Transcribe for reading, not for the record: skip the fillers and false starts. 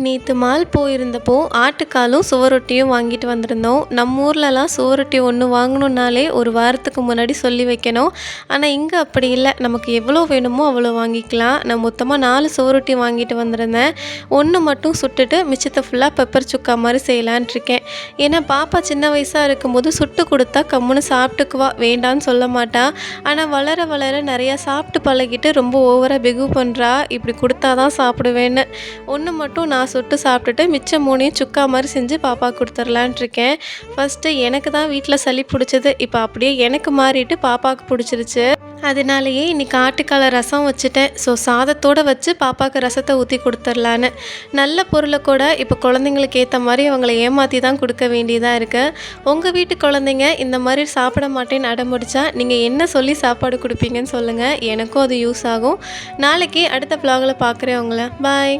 நேற்று மால் போயிருந்தப்போ ஆட்டுக்காலும் சுவரொட்டியும் வாங்கிட்டு வந்திருந்தோம். நம்ம ஊர்லலாம் சுவரொட்டி ஒன்று வாங்கணுன்னாலே ஒரு வாரத்துக்கு முன்னாடி சொல்லி வைக்கணும். ஆனால் இங்கே அப்படி இல்லை, நமக்கு எவ்வளோ வேணுமோ அவ்வளோ வாங்கிக்கலாம். நான் மொத்தமாக 4 சுவரொட்டி வாங்கிட்டு வந்திருந்தேன். ஒன்று மட்டும் சுட்டுட்டு மிச்சத்தை ஃபுல்லாக பெப்பர் சுக்கா மாதிரி செய்யலான் இருக்கேன். ஏன்னா பாப்பா சின்ன வயசாக இருக்கும்போது சுட்டு கொடுத்தா கம்முன்னு சாப்பிட்டுக்குவா, வேண்டான்னு சொல்ல மாட்டா. ஆனால் வளர வளர நிறையா சாப்பிட்டு பழகிட்டு ரொம்ப ஓவராக பிகு பண்ணுறா. இப்படி கொடுத்தா தான் சாப்பிடுவேன்னு ஒன்று மட்டும் நான் சுட்டு சாப்பிட்டுட்டு மிச்சம் 3 சுக்கா மாதிரி செஞ்சு பாப்பா கொடுத்துர்லான் இருக்கேன். ஃபஸ்ட்டு எனக்கு தான் வீட்டில் சளி பிடிச்சது, இப்போ அப்படியே எனக்கு மாறிட்டு பாப்பாவுக்கு பிடிச்சிருச்சு. அதனாலேயே இன்றைக்கி ஆட்டுக்கால ரசம் வச்சுட்டேன். ஸோ சாதத்தோடு வச்சு பாப்பாவுக்கு ரசத்தை ஊற்றி கொடுத்துர்லான்னு. நல்ல பொருளை கூட இப்போ குழந்தைங்களுக்கு ஏற்ற மாதிரி அவங்கள ஏமாற்றி தான் கொடுக்க வேண்டியதாக இருக்குது. உங்கள் வீட்டு குழந்தைங்க இந்த மாதிரி சாப்பிட மாட்டேன்னு அடம்பிடிச்சா நீங்கள் என்ன சொல்லி சாப்பாடு கொடுப்பீங்கன்னு சொல்லுங்கள், எனக்கும் அது யூஸ் ஆகும். நாளைக்கு அடுத்த vlogல பார்க்குறேன் உங்களை. பாய்.